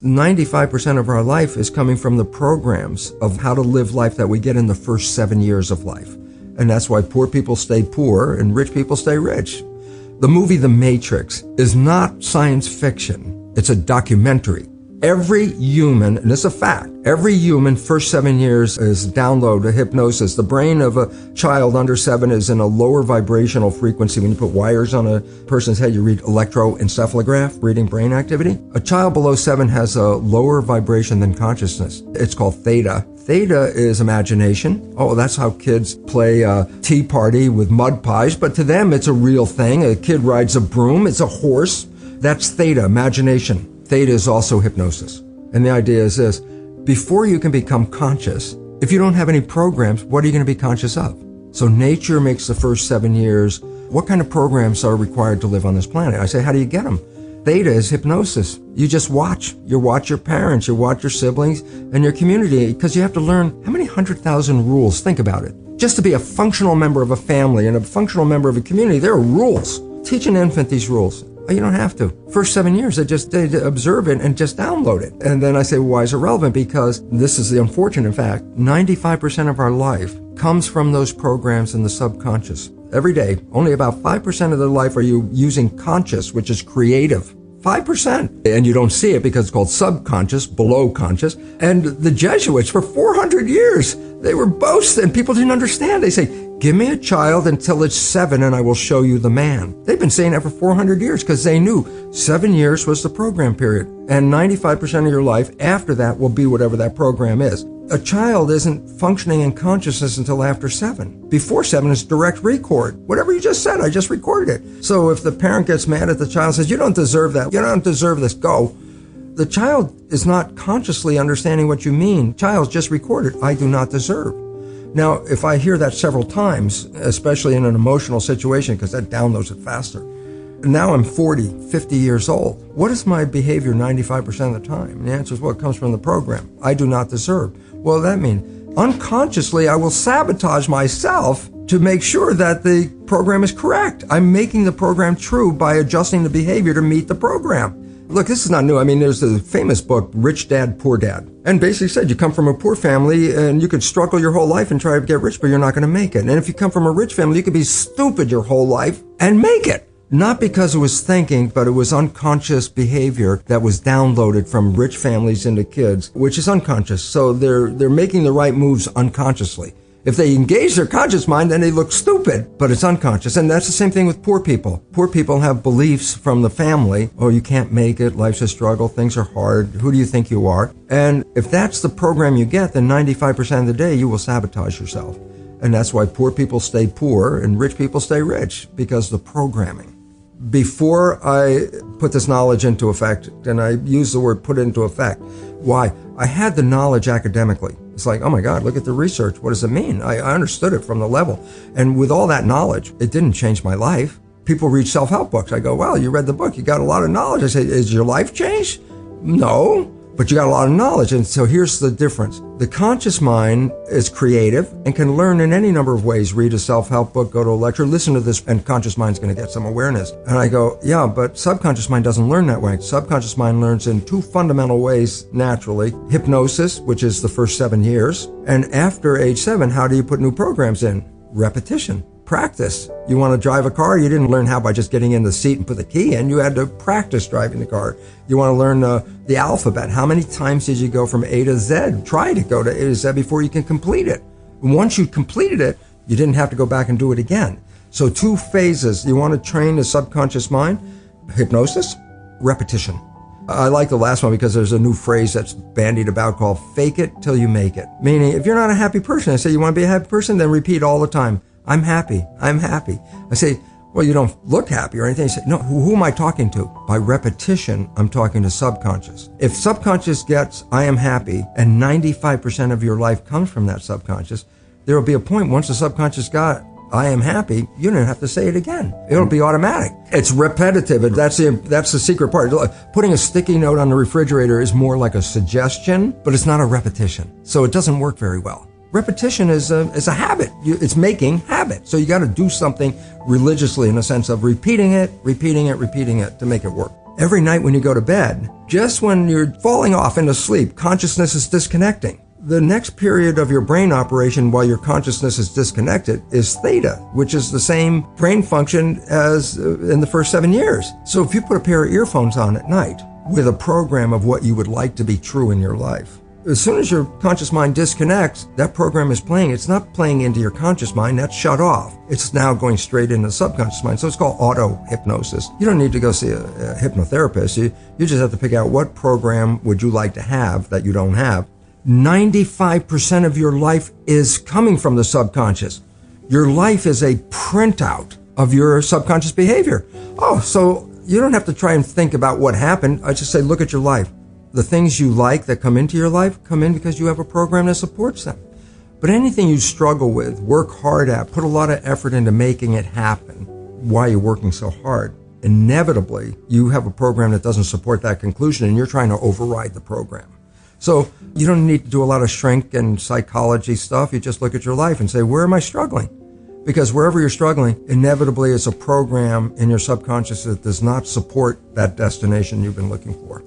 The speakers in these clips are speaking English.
95% of our life is coming from the programs of how to live life that we get in the first 7 years of life. And that's why poor people stay poor and rich people stay rich. The movie The Matrix is not science fiction. It's a documentary. Every human, and it's a fact, every human first 7 years is download hypnosis. The brain of a child under 7 is in a lower vibrational frequency. When you put wires on a person's head, you read electroencephalograph, reading brain activity. A child below 7 has a lower vibration than consciousness. It's called theta. Theta is imagination. Oh, that's how kids play a tea party with mud pies, but to them it's a real thing. A kid rides a broom, it's a horse. That's theta, imagination. Theta is also hypnosis. And the idea is this: before you can become conscious, if you don't have any programs, what are you going to be conscious of? So nature makes the first 7 years. What kind of programs are required to live on this planet? I say, how do you get them? Theta is hypnosis. You just watch. You watch your parents, you watch your siblings and your community, because you have to learn how many 100,000 rules. Think about it. Just to be a functional member of a family and a functional member of a community, there are rules. Teach an infant these rules. You don't have to. First 7 years, they observe it and just download it. And then I say, well, why is it relevant? Because this is the unfortunate fact. 95% of our life comes from those programs in the subconscious. Every day, only about 5% of their life are you using conscious, which is creative. 5%. And you don't see it because it's called subconscious, below conscious. And the Jesuits, for 400 years, they were boasting. People didn't understand. They say, give me a child until it's 7 and I will show you the man. They've been saying that for 400 years because they knew 7 years was the program period. And 95% of your life after that will be whatever that program is. A child isn't functioning in consciousness until after 7. Before 7 is direct record. Whatever you just said, I just recorded it. So if the parent gets mad at the child and says, you don't deserve that, you don't deserve this, go. The child is not consciously understanding what you mean. Child's just recorded, I do not deserve. Now, if I hear that several times, especially in an emotional situation, because that downloads it faster. Now I'm 40, 50 years old. What is my behavior 95% of the time? And the answer is, well, it comes from the program. I do not deserve. Well, that means unconsciously I will sabotage myself to make sure that the program is correct. I'm making the program true by adjusting the behavior to meet the program. Look, this is not new. I mean, there's a famous book, Rich Dad, Poor Dad. And basically said you come from a poor family and you could struggle your whole life and try to get rich, but you're not going to make it. And if you come from a rich family, you could be stupid your whole life and make it. Not because it was thinking, but it was unconscious behavior that was downloaded from rich families into kids, which is unconscious. So they're making the right moves unconsciously. If they engage their conscious mind, then they look stupid, but it's unconscious. And that's the same thing with poor people. Poor people have beliefs from the family. Oh, you can't make it. Life's a struggle. Things are hard. Who do you think you are? And if that's the program you get, then 95% of the day you will sabotage yourself. And that's why poor people stay poor and rich people stay rich, because the programming. Before I put this knowledge into effect, and I use the word put it into effect, why? I had the knowledge academically. It's like, oh my God, look at the research. What does it mean? I understood it from the level. And with all that knowledge, it didn't change my life. People read self-help books. I go, well, you read the book. You got a lot of knowledge. I say, is your life changed? No. But you got a lot of knowledge. And so here's the difference. The conscious mind is creative and can learn in any number of ways. Read a self-help book, go to a lecture, listen to this, and conscious mind's going to get some awareness. And I go, yeah, but subconscious mind doesn't learn that way. Subconscious mind learns in two fundamental ways naturally. Hypnosis, which is the first 7 years. And after age 7, how do you put new programs in? Repetition. Practice. You want to drive a car? You didn't learn how by just getting in the seat and put the key in. You had to practice driving the car. You want to learn the alphabet. How many times did you go from A to Z? Try to go to A to Z before you can complete it. And once you completed it, you didn't have to go back and do it again. So 2 phases. You want to train the subconscious mind. Hypnosis, repetition. I like the last one because there's a new phrase that's bandied about called fake it till you make it. Meaning, if you're not a happy person, I say you want to be a happy person, then repeat all the time. I'm happy. I'm happy. I say, well, you don't look happy or anything. You say, no, who am I talking to? By repetition, I'm talking to subconscious. If subconscious gets, I am happy, and 95% of your life comes from that subconscious, there will be a point once the subconscious got, I am happy, you don't have to say it again. It'll be automatic. It's repetitive. That's the secret part. Putting a sticky note on the refrigerator is more like a suggestion, but it's not a repetition. So it doesn't work very well. Repetition is a habit. It's making habit. So you got to do something religiously in the sense of repeating it to make it work. Every night when you go to bed, just when you're falling off into sleep, consciousness is disconnecting. The next period of your brain operation while your consciousness is disconnected is theta, which is the same brain function as in the first 7 years. So if you put a pair of earphones on at night with a program of what you would like to be true in your life, as soon as your conscious mind disconnects, that program is playing. It's not playing into your conscious mind. That's shut off. It's now going straight into the subconscious mind. So it's called auto-hypnosis. You don't need to go see a hypnotherapist. You just have to pick out what program would you like to have that you don't have. 95% of your life is coming from the subconscious. Your life is a printout of your subconscious behavior. Oh, so you don't have to try and think about what happened. I just say, look at your life. The things you like that come into your life come in because you have a program that supports them. But anything you struggle with, work hard at, put a lot of effort into making it happen, why you're working so hard, inevitably you have a program that doesn't support that conclusion and you're trying to override the program. So you don't need to do a lot of shrink and psychology stuff. You just look at your life and say, where am I struggling? Because wherever you're struggling, inevitably it's a program in your subconscious that does not support that destination you've been looking for.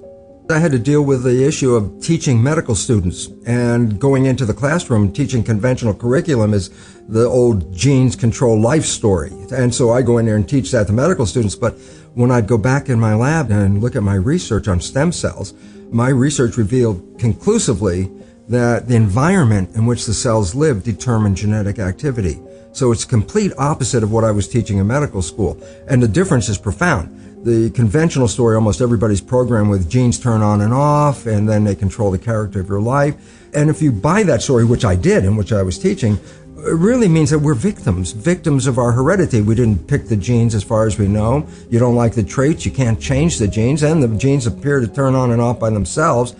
I had to deal with the issue of teaching medical students and going into the classroom. Teaching conventional curriculum is the old genes control life story. And so I go in there and teach that to medical students. But when I'd go back in my lab and look at my research on stem cells, my research revealed conclusively that the environment in which the cells live determine genetic activity. So it's complete opposite of what I was teaching in medical school. And the difference is profound. The conventional story, almost everybody's programmed with genes turn on and off, and then they control the character of your life. And if you buy that story, which I did and which I was teaching, it really means that we're victims of our heredity. We didn't pick the genes as far as we know. You don't like the traits, you can't change the genes, and the genes appear to turn on and off by themselves.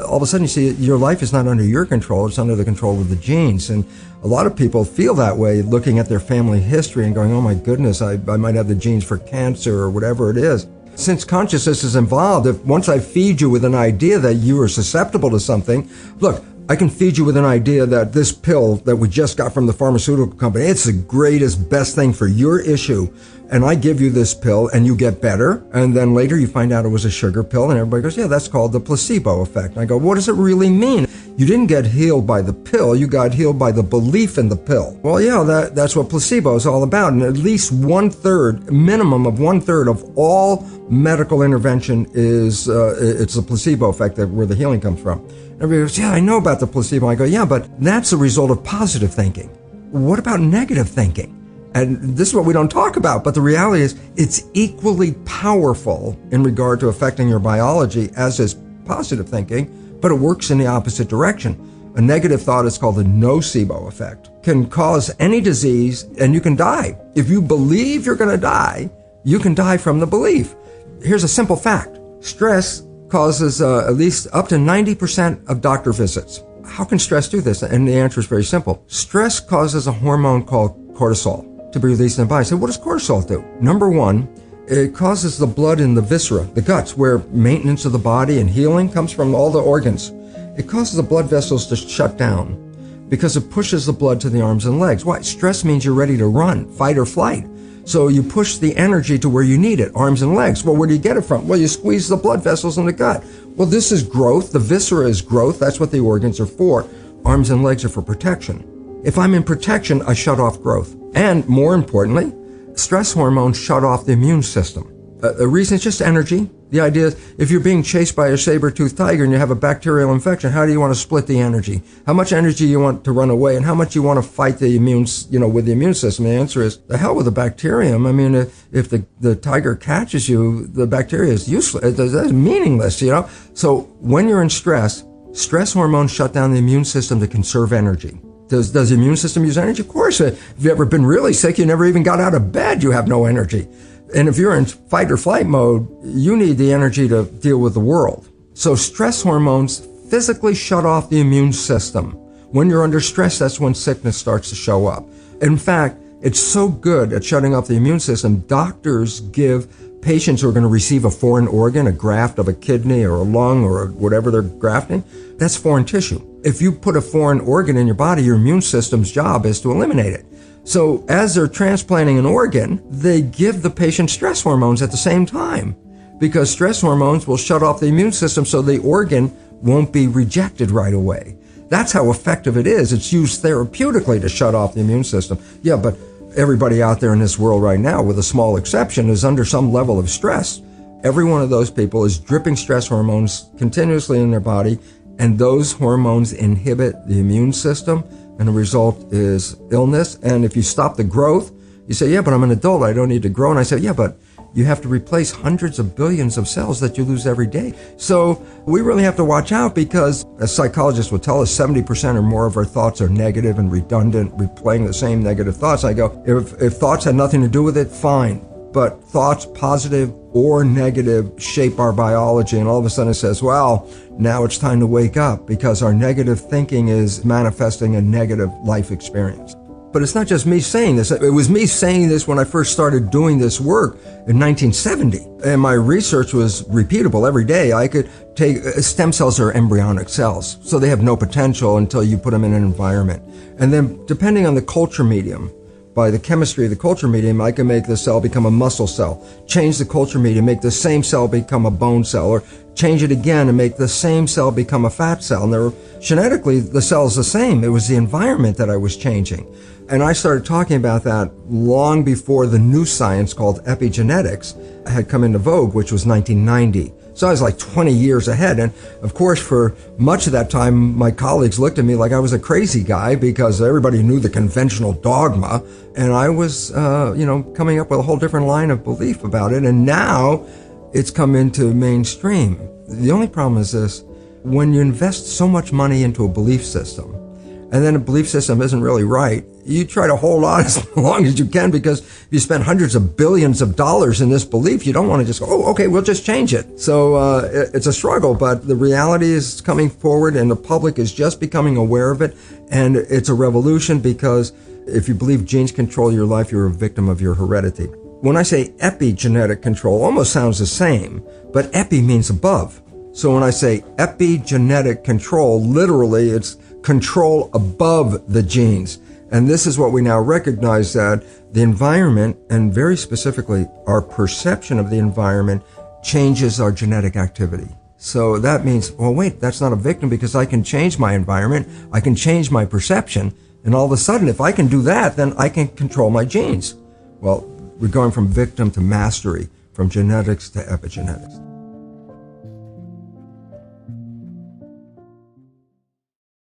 All of a sudden you see your life is not under your control, it's under the control of the genes. And a lot of people feel that way looking at their family history and going, oh my goodness, I might have the genes for cancer or whatever it is. Since consciousness is involved, if once I feed you with an idea that you are susceptible to something, look, I can feed you with an idea that this pill that we just got from the pharmaceutical company, it's the greatest, best thing for your issue. And I give you this pill and you get better. And then later you find out it was a sugar pill and everybody goes, yeah, that's called the placebo effect. And I go, what does it really mean? You didn't get healed by the pill. You got healed by the belief in the pill. Well, yeah, that's what placebo is all about. And at least minimum of one third of all medical intervention is, it's a placebo effect where the healing comes from. Everybody goes, yeah, I know about the placebo. I go, yeah, but that's a result of positive thinking. What about negative thinking? And this is what we don't talk about, but the reality is it's equally powerful in regard to affecting your biology as is positive thinking, but it works in the opposite direction. A negative thought is called the nocebo effect. Can cause any disease and you can die. If you believe you're going to die, you can die from the belief. Here's a simple fact. Stress causes at least up to 90% of doctor visits. How can stress do this? And the answer is very simple. Stress causes a hormone called cortisol to be released in the body. So what does cortisol do? Number one, it causes the blood in the viscera, the guts, where maintenance of the body and healing comes from all the organs. It causes the blood vessels to shut down because it pushes the blood to the arms and legs. Why? Stress means you're ready to run, fight or flight. So you push the energy to where you need it, arms and legs. Well, where do you get it from? Well, you squeeze the blood vessels in the gut. Well, this is growth. The viscera is growth. That's what the organs are for. Arms and legs are for protection. If I'm in protection, I shut off growth. And more importantly, stress hormones shut off the immune system. The reason is just energy. The idea is if you're being chased by a saber-toothed tiger and you have a bacterial infection, how do you want to split the energy? How much energy you want to run away and how much you want to fight the with the immune system? The answer is the hell with the bacterium. I mean, if the tiger catches you, the bacteria is useless. It's meaningless, So when you're in stress hormones shut down the immune system to conserve energy. Does the immune system use energy? Of course. If you've ever been really sick, you never even got out of bed, you have no energy. And if you're in fight or flight mode, you need the energy to deal with the world. So stress hormones physically shut off the immune system. When you're under stress, that's when sickness starts to show up. In fact, it's so good at shutting off the immune system, doctors give patients who are going to receive a foreign organ, a graft of a kidney or a lung or whatever they're grafting, that's foreign tissue. If you put a foreign organ in your body, your immune system's job is to eliminate it. So as they're transplanting an organ, they give the patient stress hormones at the same time because stress hormones will shut off the immune system so the organ won't be rejected right away. That's how effective it is. It's used therapeutically to shut off the immune system. Yeah, but everybody out there in this world right now, with a small exception, is under some level of stress. Every one of those people is dripping stress hormones continuously in their body, and those hormones inhibit the immune system, and the result is illness. And if you stop the growth, you say, yeah, but I'm an adult, I don't need to grow. And I say, yeah, but you have to replace hundreds of billions of cells that you lose every day. So we really have to watch out, because, as psychologists will tell us, 70% or more of our thoughts are negative and redundant, replaying the same negative thoughts. I go, if thoughts had nothing to do with it, fine. But thoughts, positive or negative, shape our biology. And all of a sudden it says, well, now it's time to wake up, because our negative thinking is manifesting a negative life experience. But it's not just me saying this. It was me saying this when I first started doing this work in 1970. And my research was repeatable every day. I could take, stem cells are embryonic cells, so they have no potential until you put them in an environment. And then, depending on the culture medium, by the chemistry of the culture medium, I can make the cell become a muscle cell, change the culture medium, make the same cell become a bone cell, or change it again and make the same cell become a fat cell. And genetically, the cell is the same. It was the environment that I was changing. And I started talking about that long before the new science called epigenetics had come into vogue, which was 1990. So I was like 20 years ahead. And of course, for much of that time, my colleagues looked at me like I was a crazy guy, because everybody knew the conventional dogma. And I was, coming up with a whole different line of belief about it. And now it's come into mainstream. The only problem is this: when you invest so much money into a belief system, and then a belief system isn't really right, you try to hold on as long as you can, because if you spend hundreds of billions of dollars in this belief, you don't want to just go, oh, okay, we'll just change it. So it's a struggle, but the reality is coming forward, and the public is just becoming aware of it. And it's a revolution, because if you believe genes control your life, you're a victim of your heredity. When I say epigenetic control, almost sounds the same, but epi means above. So when I say epigenetic control, literally it's control above the genes. And this is what we now recognize, that the environment, and very specifically our perception of the environment, changes our genetic activity. So that means, well, wait, that's not a victim, because I can change my environment, I can change my perception, and all of a sudden, if I can do that, then I can control my genes. Well, we're going from victim to mastery, from genetics to epigenetics.